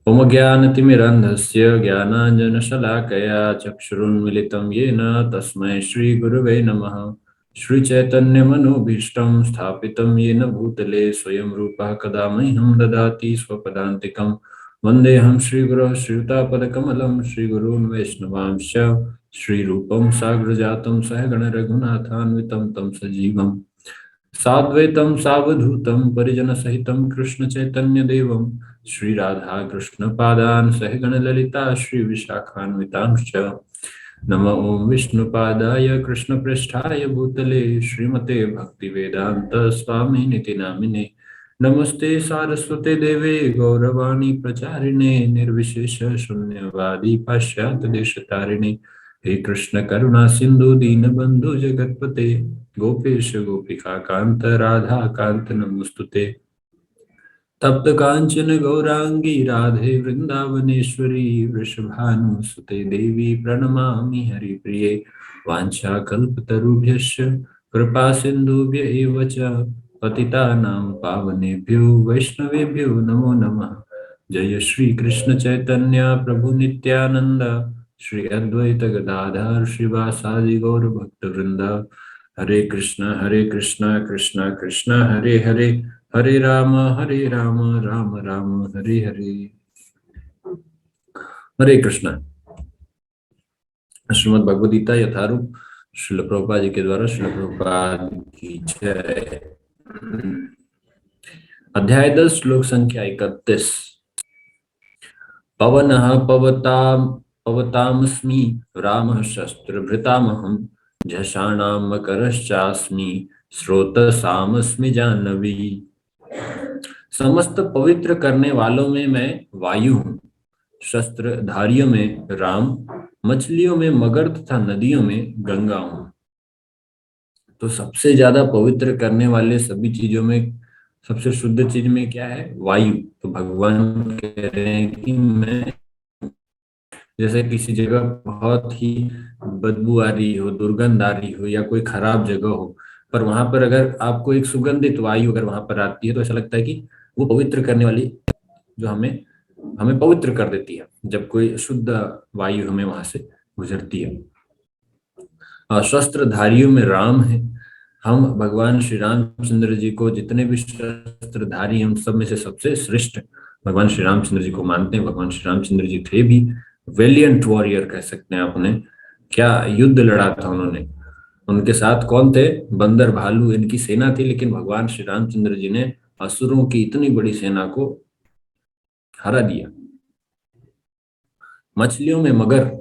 ओम ज्ञानतिमिरन्धस्य ज्ञानाञ्जनशलाकया चक्षुरुन्मिलितं येन तस्मै श्रीगुरवे नमः। श्रीचैतन्यमनोभीष्टं स्थापितं येन भूतले स्वयं रूपः कदा मह्यं ददाति स्वपदान्तिकं। वन्देऽहं श्रीगुरोः श्रीयुतापदकमलं श्रीगुरून् वैष्णवांश्च श्रीरूपं साग्रजातं सहगण रघुनाथान्वितं तं सजीवम् साद्वैतं सावधूतं परिजनसहितं कृष्णचैतन्यदेवं श्रीराधाकृष्णपादान् सहगणललिता श्रीविशाखान्वितांश्च। नमो ॐ विष्णुपादाय कृष्णप्रेष्ठाय भूतले श्रीमते भक्तिवेदान्तस्वामिनिति नामिने। नमस्ते सारस्वते देवे गौरवाणी प्रचारिणे निर्विशेष शून्यवादी पाश्चात्यदेशतारिणे। हे कृष्ण करुणा सिंधु दीनबंधु जगतपते गोपेश गोपिका कांत राधा कांत नमोस्तुते। तप्त कांचन गौरांगी राधे वृंदावनेश्वरी वृषभानुसुते देवी प्रणमामि हरिप्रिये। वाञ्छाकल्पतरुभ्यश्च कृपा सिन्धुभ्य एव च पतितानां पावनेभ्यो वैष्णवेभ्यो नमो नमः। जय श्री कृष्ण चैतन्य प्रभु नित्यानंद श्री अद्वैत गदाधर श्रीवासादि गौर भक्त वृंद। हरे कृष्णा कृष्णा कृष्णा हरे हरे हरे राम राम राम हरे हरे। हरे कृष्णा। श्रीमद् भगवद गीता यथारूप श्रील प्रभुपाद जी के द्वारा श्रील प्रभुपाद की जय। अध्याय 10 श्लोक संख्या 31। पवनः पवतामस्मि रामः शस्त्रभृतामहं झषाणां मकरश्चास्मि स्रोतसामस्मि जाह्नवी। समस्त पवित्र करने वालों में मैं वायु हूँ, शस्त्रधारियों में राम, मछलियों में मगर तथा नदियों में गंगा हूँ। तो सबसे ज्यादा पवित्र करने वाले सभी चीजों में सबसे शुद्ध चीज में क्या है? वायु। तो भगवान कह रहे हैं कि मैं जैसे किसी जगह बहुत ही बदबू आ रही हो, दुर्गंध आ रही हो या कोई खराब जगह हो, पर वहां पर अगर आपको एक सुगंधित वायु अगर वहां पर आती है तो ऐसा लगता है कि वो पवित्र करने वाली जो हमें हमें पवित्र कर देती है जब कोई शुद्ध वायु हमें वहां से गुजरती है। शस्त्रधारियों में राम है। हम भगवान श्री रामचंद्र जी को जितने भी शस्त्रधारी हैं उन सब में से सबसे श्रेष्ठ भगवान श्री रामचंद्र जी को मानते हैं। भगवान श्री रामचंद्र जी थे भी वेलियंट वॉरियर कह सकते हैं। आपने क्या युद्ध लड़ा था उन्होंने। उनके साथ कौन थे? बंदर भालू इनकी सेना थी, लेकिन भगवान श्री रामचंद्र जी ने असुरों की इतनी बड़ी सेना को हरा दिया। मछलियों में मगर,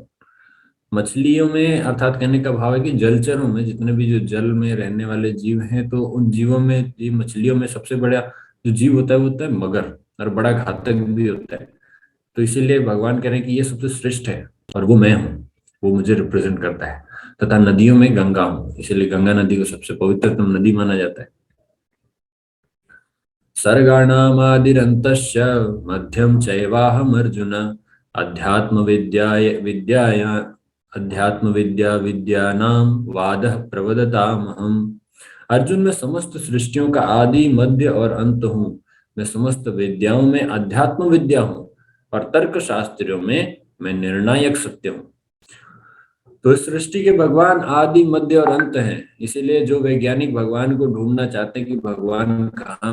मछलियों में अर्थात कहने का भाव है कि जलचरों में जितने भी जो जल में रहने वाले जीव हैं, तो उन जीवों में जीव मछलियों में सबसे बड़ा जो जीव होता है वो होता है मगर, और बड़ा घातक भी होता है। तो इसीलिए भगवान कह रहे हैं कि ये सबसे श्रेष्ठ है और वो मैं हूँ, वो मुझे रिप्रेजेंट करता है। तथा नदियों में गंगा हूँ, इसीलिए गंगा नदी को सबसे पवित्रतम नदी माना जाता है। सर्गाणामादिरन्तश्च मध्यम चैवाहम् अर्जुन अध्यात्म विद्या विद्यानां वादः प्रवदतामहम्। अर्जुन, मैं समस्त सृष्टियों का आदि मध्य और अंत हूँ। मैं समस्त विद्याओं में अध्यात्म विद्या हूँ और तर्क शास्त्रों में मैं निर्णायक सत्य हूँ। तो इस सृष्टि के भगवान आदि मध्य और अंत हैं। इसीलिए जो वैज्ञानिक भगवान को ढूंढना चाहते हैं कि भगवान कहाँ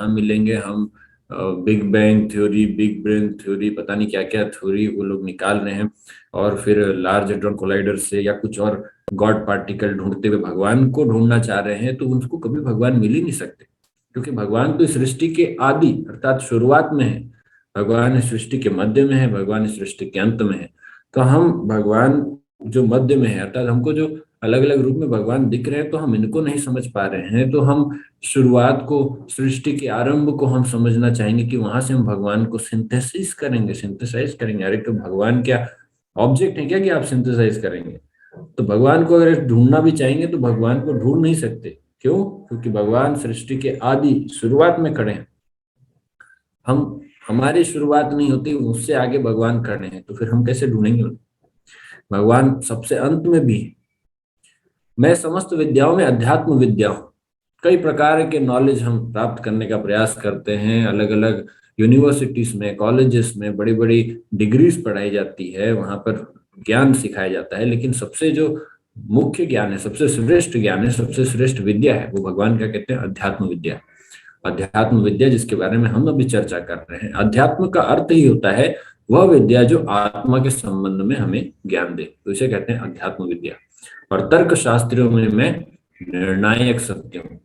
मिलेंगे, हम big bang theory, big brain theory, पता नहीं क्या क्या थ्योरी वो लोग निकाल रहे हैं, और फिर लार्ज एड्रॉन कोलाइडर से या कुछ और गॉड पार्टिकल ढूंढते हुए भगवान को ढूंढना चाह रहे हैं, तो उनको कभी भगवान मिल ही नहीं सकते। क्योंकि भगवान तो इस सृष्टि के आदि अर्थात शुरुआत में है, भगवान इस सृष्टि के मध्य में है, भगवान इस सृष्टि के अंत में है। तो हम भगवान जो मध्य में है, अर्थात हमको जो अलग अलग रूप में भगवान दिख रहे हैं, तो हम इनको नहीं समझ पा रहे हैं। तो हम शुरुआत को, सृष्टि के आरंभ को हम समझना चाहेंगे कि वहां से हम भगवान को सिंथेसाइज करेंगे। अरे तो भगवान क्या ऑब्जेक्ट है क्या कि आप सिंथेसाइज करेंगे? तो भगवान को अगर ढूंढना भी चाहेंगे तो भगवान को ढूंढ नहीं सकते। क्यों? क्योंकि भगवान सृष्टि के आदि शुरुआत में खड़े हैं। हम हमारी शुरुआत नहीं होती, उससे आगे भगवान खड़े हैं, तो फिर हम कैसे ढूंढेंगे? भगवान सबसे अंत में भी है। मैं समस्त विद्याओं में अध्यात्म विद्या हूँ। कई प्रकार के नॉलेज हम प्राप्त करने का प्रयास करते हैं। अलग अलग यूनिवर्सिटीज में, कॉलेजेस में बड़ी बड़ी डिग्रीज पढ़ाई जाती है, वहां पर ज्ञान सिखाया जाता है, लेकिन सबसे जो मुख्य ज्ञान है, सबसे श्रेष्ठ ज्ञान है, सबसे श्रेष्ठ विद्या है, वो भगवान क्या कहते हैं? अध्यात्म विद्या। अध्यात्म विद्या, जिसके बारे में हम अभी चर्चा कर रहे हैं। अध्यात्म का अर्थ ही होता है वह विद्या जो आत्मा के संबंध में हमें ज्ञान दे, तो इसे कहते हैं अध्यात्म विद्या। और तर्क शास्त्रियों में मैं निर्णायक सत्य हूँ।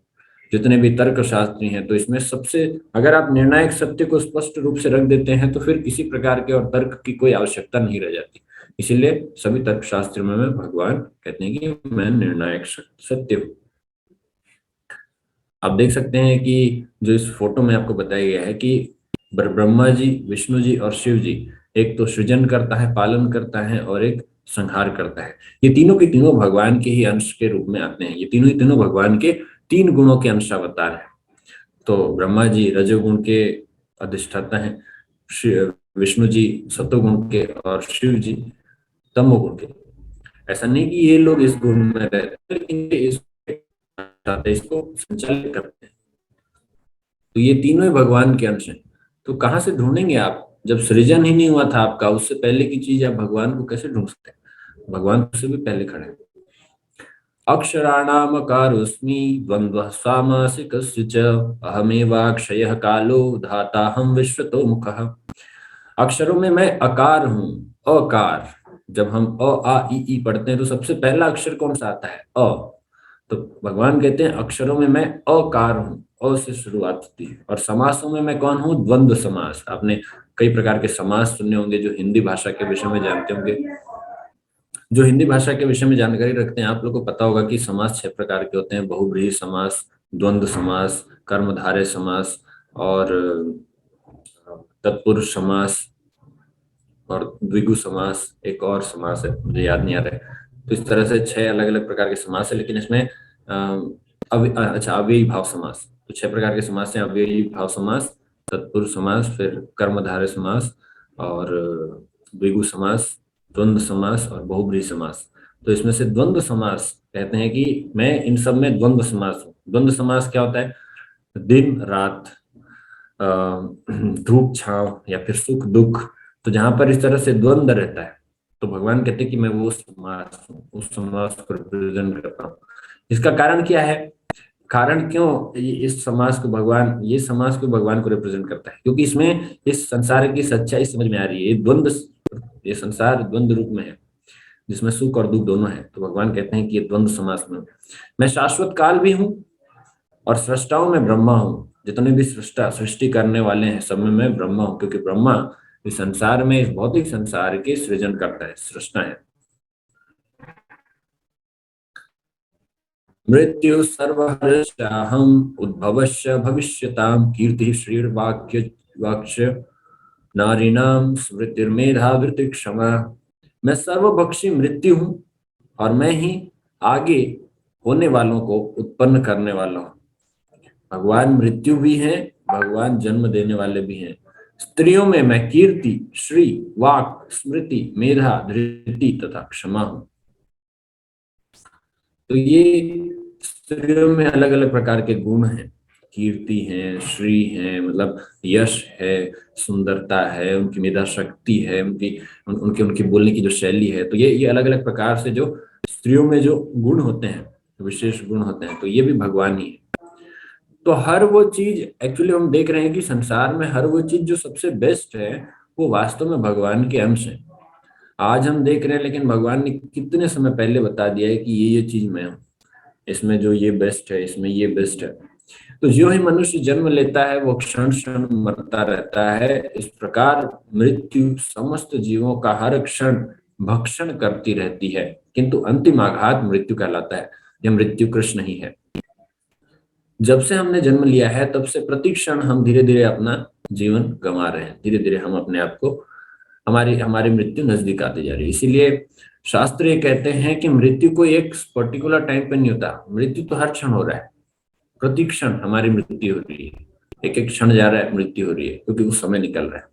जितने भी तर्क शास्त्री हैं, तो इसमें सबसे, अगर आप निर्णायक सत्य को स्पष्ट रूप से रख देते हैं तो फिर किसी प्रकार के और तर्क की कोई आवश्यकता नहीं रह जाती। इसीलिए सभी तर्क शास्त्रों में भगवान कहते हैं कि मैं निर्णायक सत्य हूँ। आप देख सकते हैं कि जो इस फोटो में आपको बताया गया है कि ब्रह्मा जी, विष्णु जी और शिव जी, एक तो सृजन करता है, पालन करता है, और एक संहार करता है। ये तीनों के तीनों भगवान के ही अंश के रूप में आते हैं। ये तीनों ही तीनों भगवान के तीन गुणों के अंशावतार हैं। तो ब्रह्मा जी रजोगुण के अधिष्ठाता हैं, विष्णु जी सतोगुण के, और शिव जी तमोगुण के। ऐसा नहीं कि ये लोग इस गुण में रहते हैं, लेकिन ये इसको संचालित करते हैं। तो ये तीनों ही भगवान के अंश हैं। तो कहाँ से ढूंढेंगे आप? जब सृजन ही नहीं हुआ था आपका, उससे पहले की चीज आप भगवान को कैसे ढूंढ सकते हैं? भगवान उससे भी पहले खड़े हैं। अक्षराणामकारोऽस्मि द्वन्द्वः सामासिकस्य च अहमेवाक्षयः कालो धाताहं विश्वतो मुखः। अक्षरों में मैं अकार हूँ, अकार। जब हम अ आ इ ई पढ़ते हैं तो सबसे पहला अक्षर कौन सा आता है? अ। तो भगवान कहते हैं अक्षरों में मैं अकार हूँ, अ से शुरुआत होती है। और समासों में मैं कौन हूँ? द्वंद्व समास। आपने कई प्रकार के समास सुने होंगे, जो हिंदी भाषा के विषय में जानते होंगे। जो हिंदी भाषा के विषय में जानकारी रखते हैं, आप लोग को पता होगा कि समास 6 प्रकार के होते हैं: बहुब्रीहि समास, द्वंद्व समास, कर्मधारय समास, और तत्पुरुष समास, और द्विगु समास, एक और समास है मुझे याद नहीं आ रहा है। तो इस तरह से 6 अलग अलग प्रकार के समास है। लेकिन इसमें अव्ययी भाव समास, तो 6 प्रकार के समास हैं: अव्ययी भाव समास, तत्पुरुष समास, फिर कर्मधारय समास, और द्विगु समास, द्वंद्व समास, और बहुब्रीहि समास। तो इसमें से द्वंद्व समास कहते हैं कि मैं इन सब में द्वंद्व समास हूँ। द्वंद्व समास क्या होता है? दिन रात, धूप छांव, या फिर सुख दुख। तो जहां पर इस तरह से द्वंद्व रहता है, तो भगवान कहते हैं कि मैं वो समास हूँ, उस समास को रिप्रेजेंट करता हूँ। इसका कारण क्या है? कारण क्यों इस समास को भगवान, ये समास को भगवान को रिप्रेजेंट करता है? क्योंकि इसमें इस संसार की सच्चाई समझ में आ रही है। ये द्वंद्व, ये संसार द्वंद्व रूप में है, जिसमें सुख और दुख दोनों है। तो भगवान कहते हैं कि ये द्वंद्व समास में मैं शाश्वत काल भी हूँ, और सृष्टाओं में ब्रह्मा हूँ। जितने भी सृष्टा, सृष्टि करने वाले हैं, सब में मैं ब्रह्मा हूँ, क्योंकि ब्रह्मा इस संसार में, इस भौतिक संसार के सृजन करता है, सृष्टा है। मृत्यु सर्वहर्षाहम उद्भवश्य भविष्यताम कीर्ति श्रीर्वाक्य वाक्य नारीणाम स्मृतिर्मेधा वृत्ति क्षमा। मैं सर्वभक्षी मृत्यु हूँ, और मैं ही आगे होने वालों को उत्पन्न करने वाला हूँ। भगवान मृत्यु भी हैं, भगवान जन्म देने वाले भी हैं। स्त्रियों में मैं कीर्ति, श्री, वाक, स्मृति, मेधा, धृति तथा क्षमा हूं। तो ये स्त्रियों में अलग अलग प्रकार के गुण हैं। कीर्ति है, श्री है, मतलब यश है, सुंदरता है, उनकी मेधा शक्ति है, उनकी उनकी बोलने की जो शैली है। तो ये अलग अलग प्रकार से जो स्त्रियों में जो गुण होते हैं, विशेष गुण होते हैं, तो ये भी भगवान ही है। तो हर वो चीज, एक्चुअली हम देख रहे हैं कि संसार में हर वो चीज जो सबसे बेस्ट है, वो वास्तव में भगवान के अंश है। आज हम देख रहे हैं, लेकिन भगवान ने कितने समय पहले बता दिया है कि ये चीज मैं हूँ, इसमें जो ये बेस्ट है, इसमें ये बेस्ट है। तो जो ही मनुष्य जन्म लेता है, वो क्षण क्षण मरता रहता है। इस प्रकार मृत्यु समस्त जीवों का हर क्षण भक्षण करती रहती है, किंतु अंतिम आघात मृत्यु कहलाता है। यह मृत्यु कृष्ण ही है। जब से हमने जन्म लिया है, तब से प्रति क्षण हम धीरे धीरे अपना जीवन गंवा रहे हैं। धीरे धीरे हम अपने आप को, हमारी हमारी मृत्यु नजदीक आती जा रही है। इसीलिए शास्त्र ये कहते हैं कि मृत्यु को एक पर्टिकुलर टाइम पे नहीं होता, मृत्यु तो हर क्षण हो रहा है। प्रति क्षण हमारी मृत्यु हो रही है, एक एक क्षण जा रहा है, मृत्यु हो रही है, क्योंकि उस समय निकल रहा है।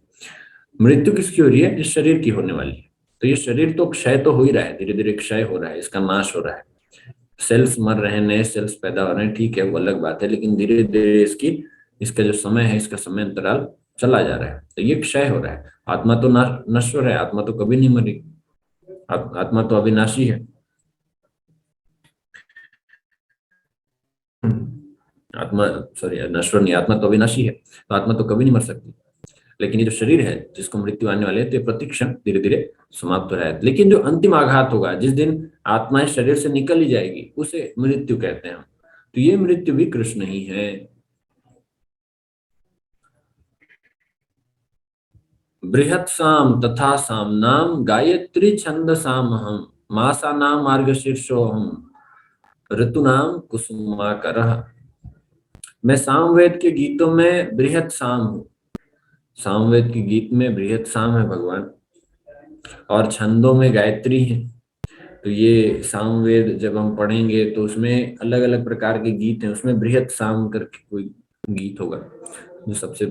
मृत्यु किसकी हो रही है? इस शरीर की होने वाली है। तो ये शरीर तो क्षय तो हो ही रहा है, धीरे धीरे क्षय हो रहा है, इसका नाश हो रहा है। सेल्स मर रहे हैं, नए सेल्स पैदा हो रहे हैं, ठीक है, वो अलग बात है, लेकिन धीरे धीरे इसका जो समय है, इसका समय अंतराल चला जा रहा है, तो ये क्षय हो रहा है। आत्मा तो नश्वर है, आत्मा तो कभी नहीं मरेगी, आत्मा तो अविनाशी है। आत्मा, सॉरी, नश्वर नहीं, आत्मा तो अविनाशी है, तो आत्मा तो कभी नहीं मर सकती। लेकिन ये जो शरीर है जिसको मृत्यु आने वाली है, तो ये प्रतिक्षण धीरे धीरे समाप्त हो रहा है। लेकिन जो अंतिम आघात होगा, जिस दिन आत्मा इस शरीर से निकल ही जाएगी, उसे मृत्यु कहते हैं हम। तो ये मृत्यु भी कृष्ण ही है। बृहत साम तथा सामनाम गायत्री छंद साम हम, मासा नाम मार्गशीर्षो हम, ऋतुनाम कुसुमाकरः। मैं सामवेद के गीतों में बृहत साम हूँ, सामवेद के गीत में बृहत साम है भगवान, और छंदों में गायत्री है। तो ये सामवेद जब हम पढ़ेंगे तो उसमें अलग अलग प्रकार के गीत हैं, उसमें बृहत साम करके कोई गीत होगा जो सबसे,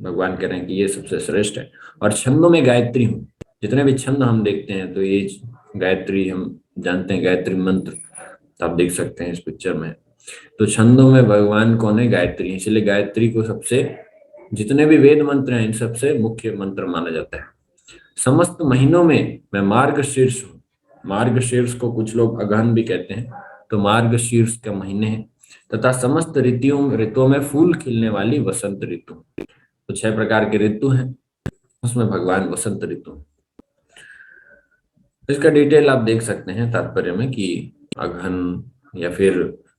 भगवान कह रहे हैं कि ये सबसे श्रेष्ठ है। और छंदों में गायत्री हूँ, जितने भी छंद हम देखते हैं तो ये गायत्री हम जानते हैं, गायत्री मंत्र आप देख सकते हैं इस पिक्चर में। तो छंदों में भगवान कौन है? गायत्री है। इसलिए गायत्री को सबसे, जितने भी वेद मंत्र हैं इन सबसे मुख्य मंत्र माना जाता है। समस्त महीनों में मैं मार्गशीर्ष हूँ। मार्गशीर्ष को कुछ लोग अगहन भी कहते हैं, तो मार्गशीर्ष के महीने हैं। तथा समस्त ऋतुओं में फूल खिलने वाली वसंत ऋतु। तो 6 प्रकार के ऋतु हैं, उसमें भगवान वसंत ऋतु। इसका डिटेल आप देख सकते हैं तात्पर्य में कि अगहन या फिर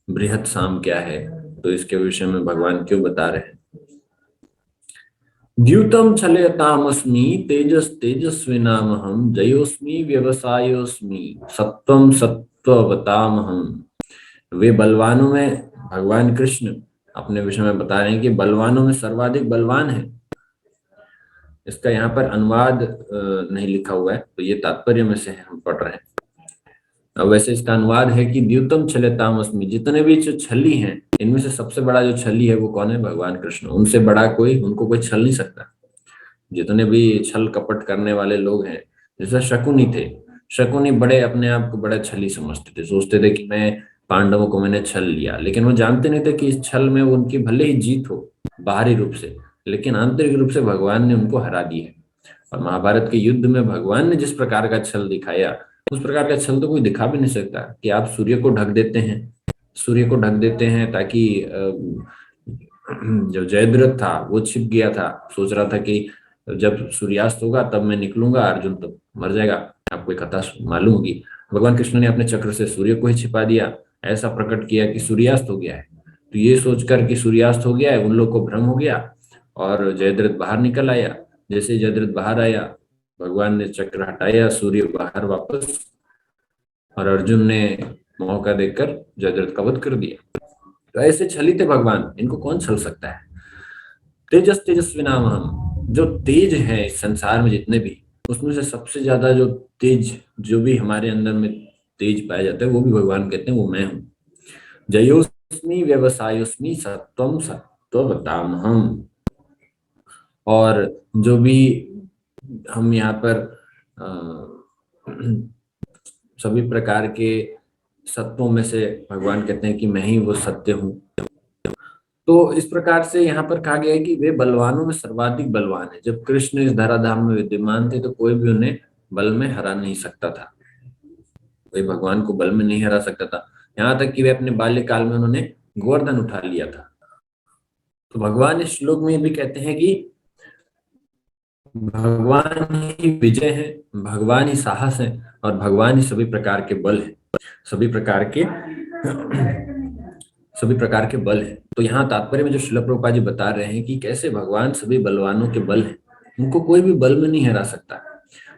बृहत साम क्या है, तो इसके विषय में भगवान क्यों बता रहे हैं। द्यूतम छलयतामस्मि तेजस तेजस्विनामहम, जयोस्मि व्यवसायोस्मि सत्वम सत्ववतामहम। वे बलवानों में, भगवान कृष्ण अपने विषय में बता रहे हैं कि बलवानों में सर्वाधिक बलवान है। इसका यहाँ पर अनुवाद नहीं लिखा हुआ है, तो ये तात्पर्य में से हम पढ़ रहे हैं। अब वैसे इसका अनुवाद है कि द्यूतम छलयतामस्मि, जितने भी जो छली हैं, इनमें से सबसे बड़ा जो छली है वो कौन है? भगवान कृष्ण। उनसे बड़ा कोई, उनको कोई छल नहीं सकता। जितने भी छल कपट करने वाले लोग हैं, जैसे शकुनी थे, शकुनी बड़े अपने आप को बड़े छली समझते थे, सोचते थे कि मैं पांडवों को मैंने छल लिया, लेकिन वो जानते नहीं थे कि इस छल में उनकी भले ही जीत हो बाहरी रूप से, लेकिन आंतरिक रूप से भगवान ने उनको हरा दिया। और महाभारत के युद्ध में भगवान ने जिस प्रकार का छल दिखाया, उस प्रकार का छल तो कोई दिखा भी नहीं सकता। कि आप सूर्य को ढक देते हैं, सूर्य को ढक देते हैं ताकि जो जयद्रथ था वो छिप गया था, सोच रहा था कि जब सूर्यास्त होगा तब मैं निकलूंगा, अर्जुन तब मर जाएगा। आपको एक कथा मालूम होगी, भगवान कृष्ण ने अपने चक्र से सूर्य को ही छिपा दिया, ऐसा प्रकट किया कि सूर्यास्त हो गया है। तो ये सोचकर कि सूर्यास्त हो गया है, उन लोग को भ्रम हो गया और जयद्रथ बाहर निकल आया। जैसे जयद्रथ बाहर आया, भगवान ने चक्र हटाया, सूर्य बाहर वापस, और अर्जुन ने मौका देकर जयद्रथ का वध कर दिया। तो ऐसे छलित भगवान, इनको कौन छल सकता है। तेजस तेजस्वी नाम हम, जो तेज है इस संसार में जितने भी, उसमें से सबसे ज्यादा जो तेज, जो भी हमारे अंदर में तेज पाया जाता है, वो भी भगवान कहते हैं वो मैं हूँ। जयोस्मि व्यवसायोस्मि सत्वम सत्ववताम हम। और जो भी हम यहाँ पर सभी प्रकार के सत्वों में से भगवान कहते हैं कि मैं ही वो सत्य हूँ। तो इस प्रकार से यहाँ पर कहा गया है कि वे बलवानों में सर्वाधिक बलवान है। जब कृष्ण इस धराधाम में विद्यमान थे तो कोई भी उन्हें बल में हरा नहीं सकता था, कोई भगवान को बल में नहीं हरा सकता था। यहाँ तक कि वे अपने बाल्यकाल में उन्होंने गोवर्धन उठा लिया था। तो भगवान इस श्लोक में भी कहते हैं कि भगवान ही विजय है, भगवान ही साहस है, और भगवान ही सभी प्रकार के बल है, सभी प्रकार के सभी प्रकार के बल है। तो यहाँ तात्पर्य में जो श्रील प्रभुपाद जी बता रहे हैं कि कैसे भगवान सभी बलवानों के बल है, उनको कोई भी बल में नहीं हरा सकता।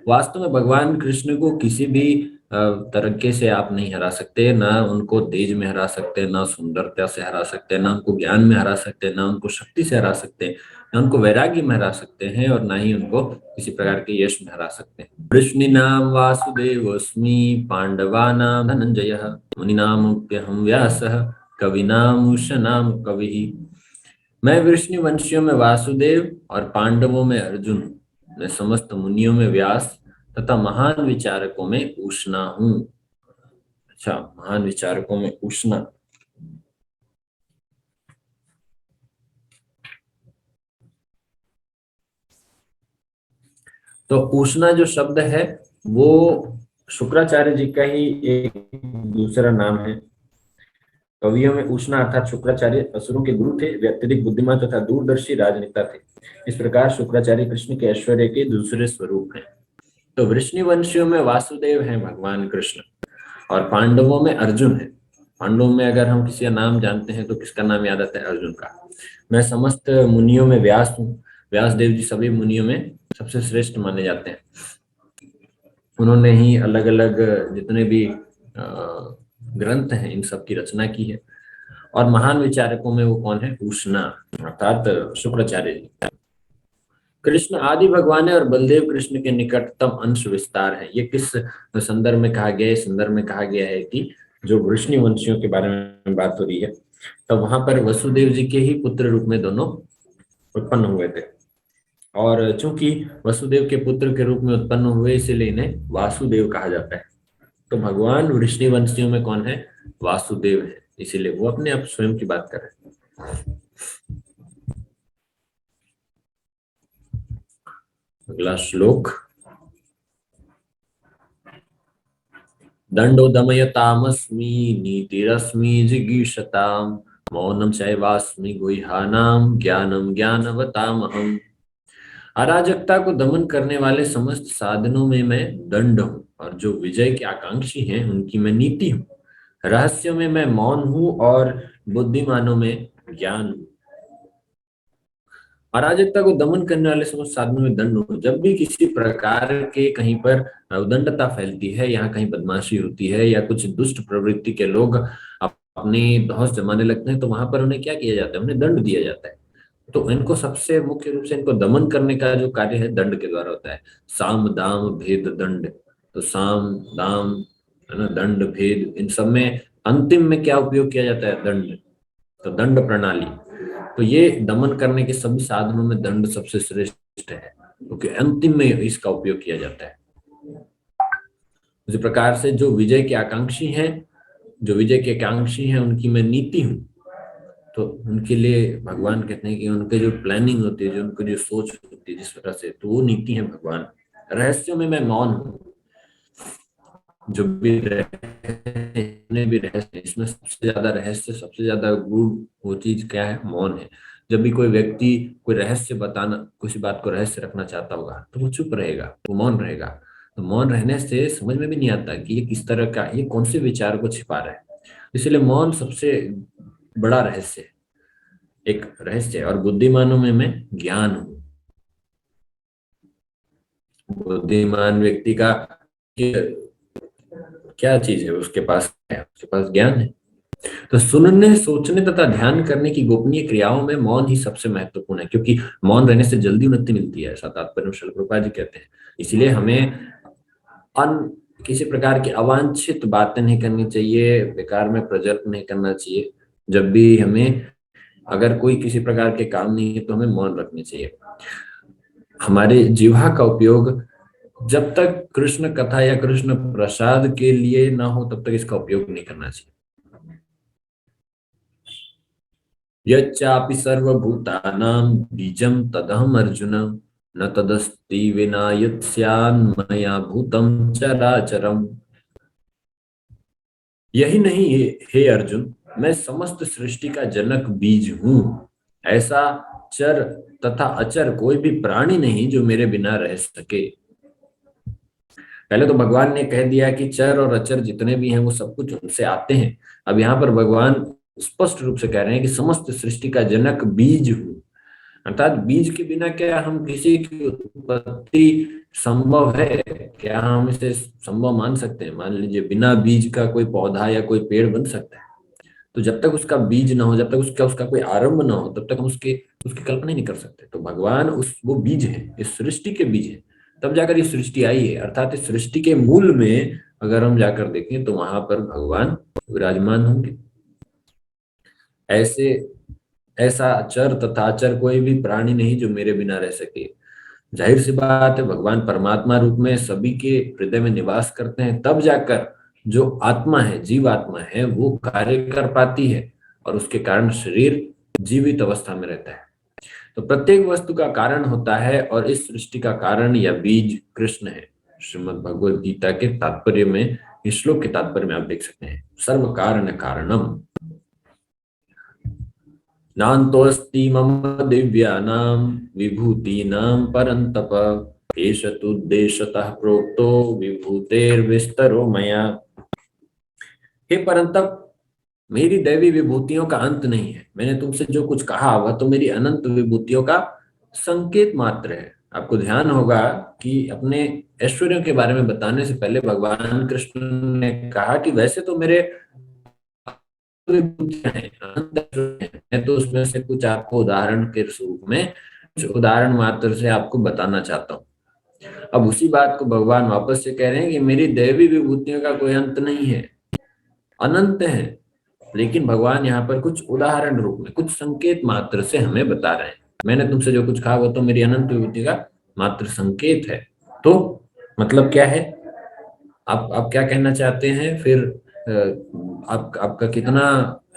वास्तव में भगवान कृष्ण को किसी भी तरीके से आप नहीं हरा सकते, ना उनको तेज में हरा सकते, ना सुंदरता से हरा सकते, ना उनको ज्ञान में हरा सकते, ना उनको शक्ति से हरा सकते, ना उनको वैराग्य में हरा सकते हैं, और ना ही उनको किसी प्रकार के यश में हरा सकते हैं। वृष्णिनाम वासुदेवस्मि पांडवानां धनंजय, मुनिनामुप्यहं व्यासः कविनामुशनाम कवि। मैं वृष्णि वंशियों में वासुदेव और पांडवों में अर्जुन हूँ। मैं समस्त मुनियों में व्यास तथा महान विचारकों में उष्णा हूँ। अच्छा, महान विचारकों में उष्णा। तो उष्णा जो शब्द है वो शुक्राचार्य जी का ही एक दूसरा नाम है। कवियों में उष्णा अर्थात शुक्राचार्य असुरों के गुरु थे, वे अत्यधिक बुद्धिमान तथा दूरदर्शी राजनेता थे। इस प्रकार शुक्राचार्य कृष्ण के ऐश्वर्य के दूसरे स्वरूप हैं। तो वृष्णिवंशियों में वासुदेव हैं भगवान कृष्ण, और पांडवों में अर्जुन है। पांडवों में अगर हम किसी का नाम जानते हैं तो किसका नाम याद आता है? अर्जुन का। मैं समस्त मुनियों में व्यास हूँ। व्यास देव जी सभी मुनियों में सबसे श्रेष्ठ माने जाते हैं। उन्होंने ही अलग अलग जितने भी ग्रंथ हैं इन सब की रचना की है। और महान विचारकों में वो कौन है? उष्णा अर्थात शुक्राचार्य जी। कृष्ण आदि भगवान है और बलदेव कृष्ण के निकटतम अंश विस्तार है। ये किस संदर्भ में कहा गया है? इस संदर्भ में कहा गया है कि जो वृष्णि वंशियों के बारे में बात हो रही है, तो वहां पर वसुदेव जी के ही पुत्र रूप में दोनों उत्पन्न हुए थे। और चूंकि वसुदेव के पुत्र के रूप में उत्पन्न हुए, इसीलिए इन्हें वासुदेव कहा जाता है। तो भगवान वृष्णि वंशियों में कौन है? वासुदेव है। इसीलिए वो अपने आप स्वयं की बात कर रहे हैं। अगला श्लोक। दंडो दमयतामस्मि नीतिरस्मि जिगीषताम् मौनम चैवास्मि गुह्यानाम ज्ञानम ज्ञानवतामहम्। अराजकता को दमन करने वाले समस्त साधनों में मैं दंड हूँ, और जो विजय के आकांक्षी हैं उनकी मैं नीति हूँ। रहस्यों में मैं मौन हूँ और बुद्धिमानों में ज्ञान हूँ। अराजकता को दमन करने वाले समस्त साधनों में दंड हो। जब भी किसी प्रकार के कहीं पर उदंडता फैलती है, यहाँ कहीं बदमाशी होती है या कुछ दुष्ट प्रवृत्ति के लोग अपनी धौंस जमाने लगते हैं, तो वहां पर उन्हें क्या किया जाता है? उन्हें दंड दिया जाता है। तो इनको सबसे मुख्य रूप से इनको दमन करने का जो कार्य है दंड के द्वारा होता है। साम दाम भेद दंड। तो साम दाम, है ना, दंड भेद, इन सब में अंतिम में क्या उपयोग किया जाता है? दंड। तो दंड प्रणाली। तो ये दमन करने के सभी साधनों में दंड सबसे श्रेष्ठ है, क्योंकि अंतिम में इसका उपयोग किया जाता है। उसी प्रकार से जो विजय के आकांक्षी हैं उनकी मैं नीति हूँ। तो उनके लिए भगवान कहते हैं कि उनके जो प्लानिंग होती है, जो उनकी जो सोच होती है जिस तरह से, तो वो नीति है भगवान। रहस्यों में मैं मौन हूँ। जो भी रहस्य, भी रहस्य, इसमें सबसे ज्यादा रहस्य, सबसे ज्यादा गूढ़ वो चीज क्या है? मौन है। जब भी कोई व्यक्ति कोई रहस्य बताना, किसी बात को रहस्य रखना चाहता होगा, तो वो चुप रहेगा, वो मौन रहेगा। तो मौन रहने से समझ में भी नहीं आता कि ये किस तरह का, ये कौन से विचार को छिपा रहा है। इसलिए मौन सबसे बड़ा रहस्य है, एक रहस्य है। और बुद्धिमानों में मैं ज्ञान हूँ। बुद्धिमान व्यक्ति का क्या चीज है? उसके पास है, उसके पास ज्ञान है। तो सुनने, सोचने तथा ध्यान करने की गोपनीय क्रियाओं में मौन ही सबसे महत्वपूर्ण है, क्योंकि मौन रहने से जल्दी उन्नति मिलती है, ऐसा तात्पर्य श्रील प्रभुपाद जी कहते हैं। इसलिए हमें अन किसी प्रकार की अवांछित बातें नहीं करनी चाहिए, बेकार में प्रजल्प नहीं करना चाहिए। जब भी हमें अगर कोई किसी प्रकार के काम नहीं है तो हमें मौन रखनी चाहिए। हमारे जिह्वा का उपयोग जब तक कृष्ण कथा या कृष्ण प्रसाद के लिए ना हो तब तक इसका उपयोग नहीं करना चाहिए। यच्चापि सर्वभूतानां बीजं तदहम् अर्जुन न तदस्ति विना यत्स्यान्मया भूतं चराचरम्। यही नहीं हे अर्जुन, मैं समस्त सृष्टि का जनक बीज हूँ। ऐसा चर तथा अचर कोई भी प्राणी नहीं जो मेरे बिना रह सके। पहले तो भगवान ने कह दिया कि चर और अचर जितने भी हैं वो सब कुछ उनसे आते हैं। अब यहाँ पर भगवान स्पष्ट रूप से कह रहे हैं कि समस्त सृष्टि का जनक बीज हूँ। अर्थात बीज के बिना क्या हम किसी की उत्पत्ति संभव है? क्या हम इसे संभव मान सकते हैं? मान लीजिए बिना बीज का कोई पौधा या कोई पेड़ बन सकता है? तो जब तक उसका बीज ना हो, जब तक उसका उसका कोई आरंभ ना हो, तब तक हम उसके उसकी कल्पना ही नहीं कर सकते। तो भगवान वो बीज है, इस सृष्टि के बीज है, तब जाकर ये सृष्टि आई है। अर्थात इस सृष्टि के मूल में अगर हम जाकर देखें तो वहां पर भगवान विराजमान होंगे। ऐसे ऐसा अचर तथा अचर कोई भी प्राणी नहीं जो मेरे बिना रह सके। जाहिर सी बात है, भगवान परमात्मा रूप में सभी के हृदय में निवास करते हैं, तब जाकर जो आत्मा है, जीवात्मा है, वो कार्य कर पाती है और उसके कारण शरीर जीवित अवस्था में रहता है। तो प्रत्येक वस्तु का कारण होता है और इस सृष्टि का कारण या बीज कृष्ण है। श्रीमद् भगवद गीता के तात्पर्य में, इस श्लोक के तात्पर्य में आप देख सकते हैं, सर्व कारण कारणम नान्तोऽस्ति मम दिव्यानां विभूतीनां परन्तप एष तुद्देशतः प्रोक्तो विभूतेर्विस्तरो मया। हे परंतप, मेरी दैवी विभूतियों का अंत नहीं है। मैंने तुमसे जो कुछ कहा वह तो मेरी अनंत विभूतियों का संकेत मात्र है। आपको ध्यान होगा कि अपने ऐश्वर्यों के बारे में बताने से पहले भगवान कृष्ण ने कहा कि वैसे तो मेरे विभूतियां हैं, अनंत ऐश्वर्य हैं। मैं तो उसमें से कुछ आपको उदाहरण के रूप में, कुछ उदाहरण मात्र से आपको बताना चाहता हूँ। अब उसी बात को भगवान वापस से कह रहे हैं कि मेरी दैवी विभूतियों का कोई अंत नहीं है, अनंत है। लेकिन भगवान यहाँ पर कुछ उदाहरण रूप में, कुछ संकेत मात्र से हमें बता रहे हैं। मैंने तुमसे जो कुछ कहा वो तो मेरी अनंत विभूति का मात्र संकेत है। तो मतलब क्या है, आप क्या कहना चाहते हैं फिर? आपका कितना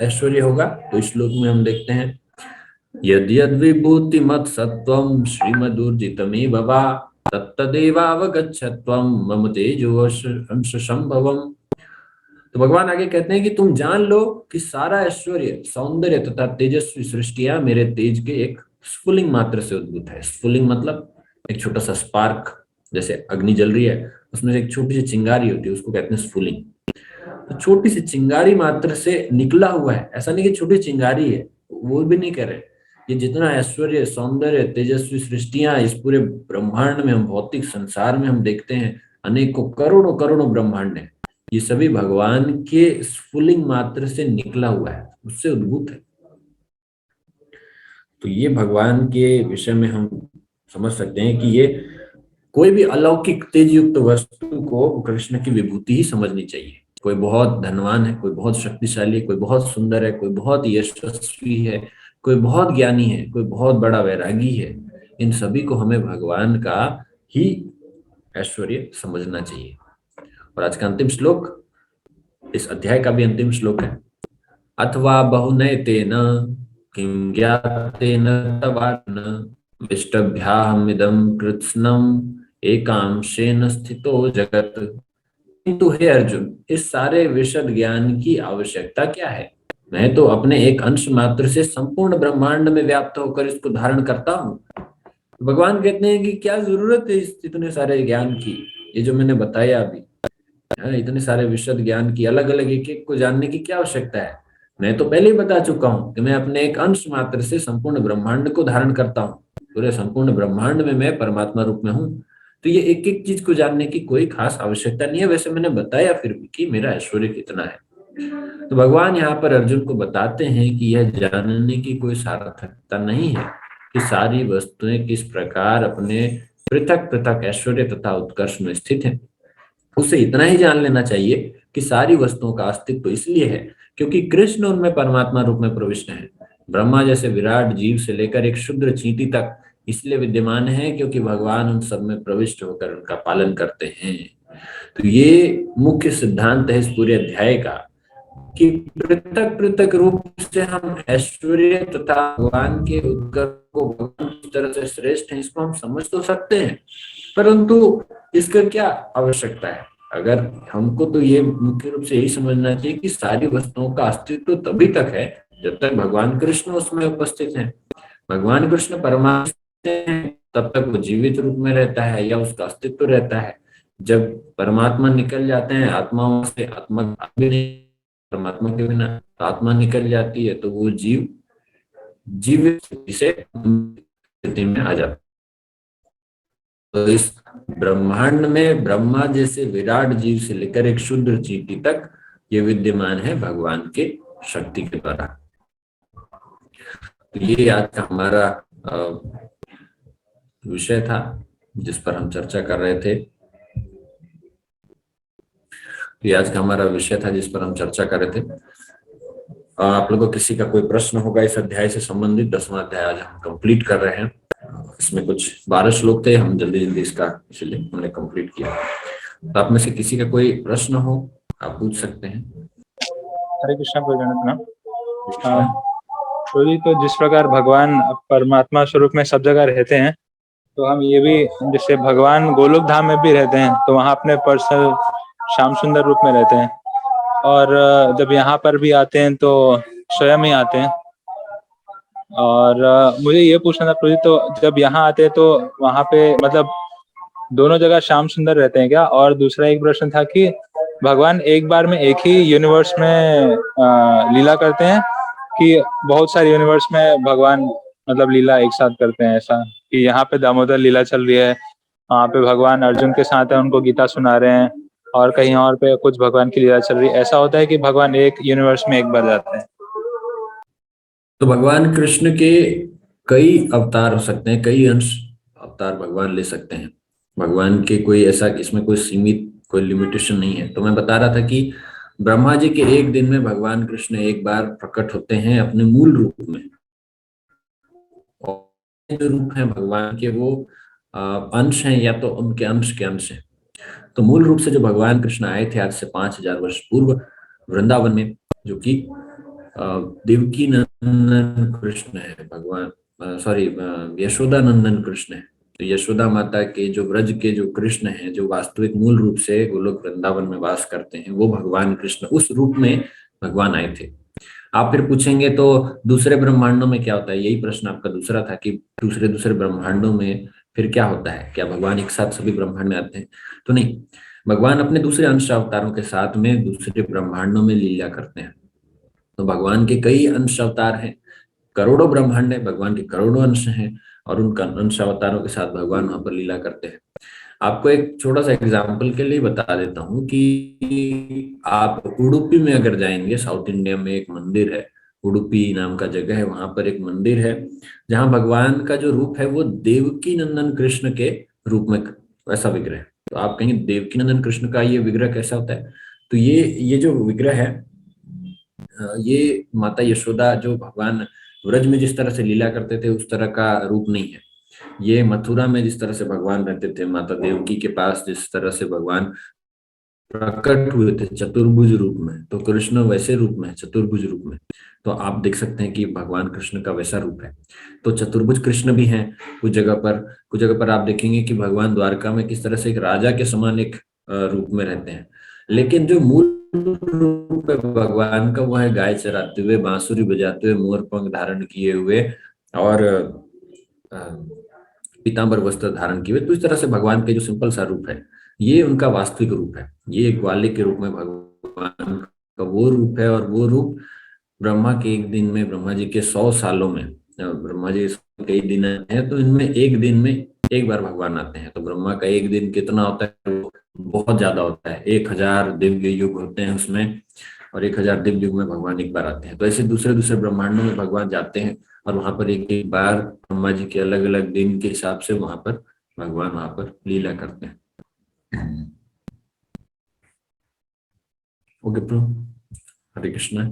ऐश्वर्य होगा? तो इस श्लोक में हम देखते हैं, यद यद विभूति मत सत्वम श्रीमदूर्जितमेव वा तत्तदेवावगच्छत्वं मम तेजो अंश संभवम। तो भगवान आगे कहते हैं कि तुम जान लो कि सारा ऐश्वर्य, सौंदर्य तथा तेजस्वी सृष्टियां मेरे तेज के एक स्फुलिंग मात्र से उद्भूत है। स्फुलिंग मतलब एक छोटा सा स्पार्क, जैसे अग्नि जल रही है, उसमें से एक छोटी सी चिंगारी होती है, उसको कहते हैं स्फुलिंग। तो छोटी सी चिंगारी मात्र से निकला हुआ है। ऐसा नहीं कि छोटी चिंगारी है, वो भी नहीं कह रहे। ये जितना ऐश्वर्य, सौंदर्य, तेजस्वी सृष्टियां इस पूरे ब्रह्मांड में, हम भौतिक संसार में हम देखते हैं, अनेकों करोड़ों करोड़ों ब्रह्मांड है, ये सभी भगवान के स्फुलिंग मात्र से निकला हुआ है, उससे उद्भूत है। तो ये भगवान के विषय में हम समझ सकते हैं कि ये कोई भी अलौकिक तेज युक्त वस्तु को कृष्ण की विभूति ही समझनी चाहिए। कोई बहुत धनवान है, कोई बहुत शक्तिशाली है, कोई बहुत सुंदर है, कोई बहुत यशस्वी है, कोई बहुत ज्ञानी है, कोई बहुत बड़ा वैरागी है, इन सभी को हमें भगवान का ही ऐश्वर्य समझना चाहिए। और आज का अंतिम श्लोक, इस अध्याय का भी अंतिम श्लोक है, अथवा बहुनयतेन किं ज्ञातेन तवार्जुन विष्टभ्याहमिदं कृत्स्नम् एकांशेन स्थितो जगत। किंतु हे अर्जुन, इस सारे विशद ज्ञान की आवश्यकता क्या है? मैं तो अपने एक अंश मात्र से संपूर्ण ब्रह्मांड में व्याप्त होकर इसको धारण करता हूँ। भगवान कहते हैं कि क्या जरूरत है इस इतने सारे ज्ञान की? ये जो मैंने बताया अभी, इतने सारे विशद ज्ञान की, अलग अलग एक एक को जानने की क्या आवश्यकता है? मैं तो पहले ही बता चुका हूं कि मैं अपने एक अंश मात्र से संपूर्ण ब्रह्मांड को धारण करता हूँ। पूरे संपूर्ण ब्रह्मांड में मैं परमात्मा रूप में हूँ। तो ये एक एक चीज को जानने की कोई खास आवश्यकता नहीं है। वैसे मैंने बताया फिर भी कि मेरा ऐश्वर्य कितना है। तो भगवान यहाँ पर अर्जुन को बताते हैं कि यह जानने की कोई सार्थकता नहीं है कि सारी वस्तुएं किस प्रकार अपने पृथक पृथक ऐश्वर्य तथा उत्कर्ष में स्थित है। उसे इतना ही जान लेना चाहिए कि सारी वस्तुओं का अस्तित्व इसलिए है क्योंकि कृष्ण उनमें परमात्मा रूप में प्रविष्ट है। ब्रह्मा जैसे विराट जीव से लेकर एक क्षुद्र चींटी तक इसलिए विद्यमान है क्योंकि भगवान उन सब में प्रविष्ट होकर उनका पालन करते हैं। तो ये मुख्य सिद्धांत है इस पूरे अध्याय का कि पृथक पृथक रूप से हम ऐश्वर्य तथा भगवान के उत्कर्ष को, भगवान किस तरह से श्रेष्ठ है, इसको हम समझ तो सकते हैं, परंतु इसका क्या आवश्यकता है? अगर हमको तो ये मुख्य रूप से यही समझना चाहिए कि सारी वस्तुओं का अस्तित्व तभी तक है जब तक भगवान कृष्ण उसमें उपस्थित हैं। भगवान कृष्ण परमात्मा हैं, तब तक वो जीवित रूप में रहता है या उसका अस्तित्व रहता है। जब परमात्मा निकल जाते हैं आत्माओं से, आत्मा भी नहीं, परमात्मा के बिना आत्मा निकल जाती है, तो वो जीव जीवित स्थिति में आ जाता है। तो इस ब्रह्मांड में ब्रह्मा जैसे विराट जीव से लेकर एक क्षुद्र चींटी तक ये विद्यमान है भगवान के शक्ति के द्वारा। तो ये आज का हमारा विषय था जिस पर हम चर्चा कर रहे थे। ये आज का हमारा विषय था जिस पर हम चर्चा कर रहे थे। आप लोगों को किसी का कोई प्रश्न होगा इस अध्याय से संबंधित? 10वां अध्याय आज हम कंप्लीट कर रहे हैं। इसमें कुछ 12 श्लोक थे, हम जल्दी जल्दी इसका इसलिए हमने कंप्लीट किया। तो आप में से किसी का कोई प्रश्न हो आप पूछ सकते हैं। हरे कृष्णा प्रजानंद। कृष्ण। तो जी, तो जिस प्रकार भगवान परमात्मा स्वरूप में सब जगह रहते हैं, तो हम ये भी, जैसे भगवान गोलोक धाम में भी रहते हैं, तो वहाँ अपने पर्सनल श्याम सुंदर रूप में रहते हैं, और जब यहाँ पर भी आते हैं तो स्वयं ही आते हैं। और मुझे ये पूछना था प्रदीप, तो जब यहाँ आते हैं तो वहाँ पे मतलब दोनों जगह श्याम सुंदर रहते हैं क्या? और दूसरा एक प्रश्न था कि भगवान एक बार में एक ही यूनिवर्स में लीला करते हैं, कि बहुत सारे यूनिवर्स में भगवान मतलब लीला एक साथ करते हैं, ऐसा कि यहाँ पे दामोदर लीला चल रही है, वहाँ पे भगवान अर्जुन के साथ है, उनको गीता सुना रहे हैं, और कहीं और पे कुछ भगवान की लीला चल रही है, ऐसा होता है कि भगवान एक यूनिवर्स में एक बार जाते हैं? तो भगवान कृष्ण के कई अवतार हो सकते हैं, कई अंश अवतार भगवान ले सकते हैं। भगवान के कोई ऐसा इसमें कोई सीमित कोई लिमिटेशन नहीं है। तो मैं बता रहा था कि ब्रह्मा जी के एक दिन में भगवान कृष्ण एक बार प्रकट होते हैं अपने मूल रूप में, और जो रूप है भगवान के वो अंश हैं या तो उनके अंश के अंश हैं। तो मूल रूप से जो भगवान कृष्ण आए थे आज से 5000 वर्ष पूर्व वृंदावन में, जो कि देवकी नंदन कृष्ण है, भगवान सॉरी यशोदा नंदन कृष्ण है। तो यशोदा माता के जो व्रज के जो कृष्ण हैं, जो वास्तविक मूल रूप से गोलोक वृंदावन में वास करते हैं, वो भगवान कृष्ण उस रूप में भगवान आए थे। आप फिर पूछेंगे तो दूसरे ब्रह्मांडों में क्या होता है, यही प्रश्न आपका दूसरा था कि दूसरे दूसरे ब्रह्मांडों में फिर क्या होता है, क्या भगवान एक साथ सभी ब्रह्मांड में आते हैं? तो नहीं, भगवान अपने दूसरे अंश अवतारों के साथ में दूसरे ब्रह्मांडों में लीला करते हैं। तो भगवान के कई अंश अवतार हैं, करोड़ों ब्रह्मांड है, भगवान के करोड़ों अंश हैं, और उन अंश अवतारों के साथ भगवान वहां पर लीला करते हैं। आपको एक छोटा सा एग्जाम्पल के लिए बता देता हूँ कि आप उडुपी में अगर जाएंगे, साउथ इंडिया में एक मंदिर है, उडुपी नाम का जगह है, वहां पर एक मंदिर है जहाँ भगवान का जो रूप है वो देवकी नंदन कृष्ण के रूप में वैसा विग्रह है। तो आप कहेंगे देवकी नंदन कृष्ण का ये विग्रह कैसा होता है? तो ये जो विग्रह है, ये माता यशोदा जो भगवान व्रज में जिस तरह से लीला करते थे उस तरह का रूप नहीं है। ये मथुरा में जिस तरह से भगवान रहते थे माता देवकी के पास, जिस तरह से भगवान प्रकट हुए थे चतुर्भुज रूप में, तो कृष्ण वैसे रूप में है, चतुर्भुज रूप में। तो आप देख सकते हैं कि भगवान कृष्ण का वैसा रूप है। तो चतुर्भुज कृष्ण भी हैं कुछ जगह पर आप देखेंगे कि भगवान द्वारका में किस तरह से एक राजा के समान एक रूप में रहते हैं। लेकिन जो मूल रूप है भगवान का वो है गाय चराते हुए, बांसुरी बजाते हुए, मोर पंख धारण किए हुए, और अ, पीतांबर वस्त्र धारण किए हुए। तो इस तरह से भगवान के जो सिंपल सा रूप है ये उनका वास्तविक रूप है। ये एक ग्वाले के रूप में भगवान का वो रूप है, और वो रूप ब्रह्मा के एक दिन में, ब्रह्मा जी के 100 सालों में, ब्रह्मा जी के कई दिन हैं तो इनमें एक दिन में एक बार भगवान आते हैं। तो ब्रह्मा का एक दिन कितना होता है? वो बहुत ज्यादा होता है, 1000 दिव्य युग होते हैं उसमें, और 1000 दिव्य युग में भगवान एक बार आते हैं। तो ऐसे दूसरे दूसरे ब्रह्मांडों में भगवान जाते हैं, और वहां पर एक एक बार ब्रह्मा जी के अलग अलग दिन के हिसाब से वहां पर भगवान वहां पर लीला करते हैं। ओके प्रभु, हरे कृष्णा।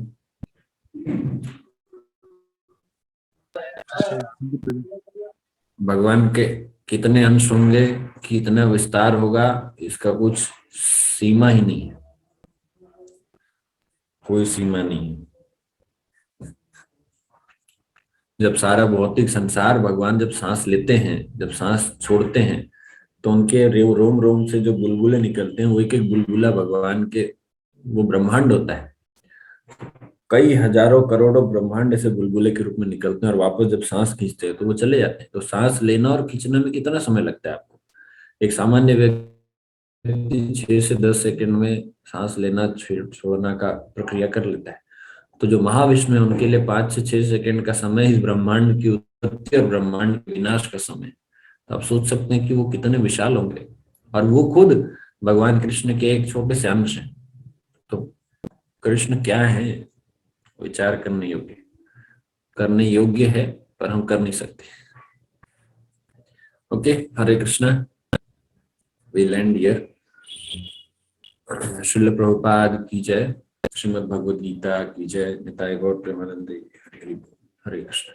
भगवान के कितने अंश होंगे, कितना विस्तार होगा, इसका कुछ सीमा ही नहीं है, कोई सीमा नहीं है। जब सारा भौतिक संसार, भगवान जब सांस लेते हैं, जब सांस छोड़ते हैं, तो उनके रोम रोम से जो बुलबुले निकलते हैं वो एक एक बुलबुला भगवान के वो ब्रह्मांड होता है। कई हजारों करोड़ों ब्रह्मांड ऐसे बुलबुले के रूप में निकलते हैं, और वापस जब सांस खींचते हैं तो वो चले जाते हैं। तो सांस लेना और खींचने में कितना समय लगता है आपको? एक सामान्य व्यक्ति 6 से 10 सेकंड में सांस लेना छोड़ना का प्रक्रिया कर लेता है। तो जो महाविष्णु है उनके लिए 5 से 6 सेकंड का समय इस ब्रह्मांड की उत्पत्ति और ब्रह्मांड के विनाश का समय। तो आप सोच सकते हैं कि वो कितने विशाल होंगे, और वो खुद भगवान कृष्ण के एक छोटे से अंश हैं। तो कृष्ण क्या है, विचार करने योग्य है, पर हम कर नहीं सकते। Okay, Hare Krishna, we land here. Srila Prabhupada की जय, श्रीमद् भगवद गीता की जय, निताय गौर प्रेमानंद, हरे हरे, हरे कृष्ण।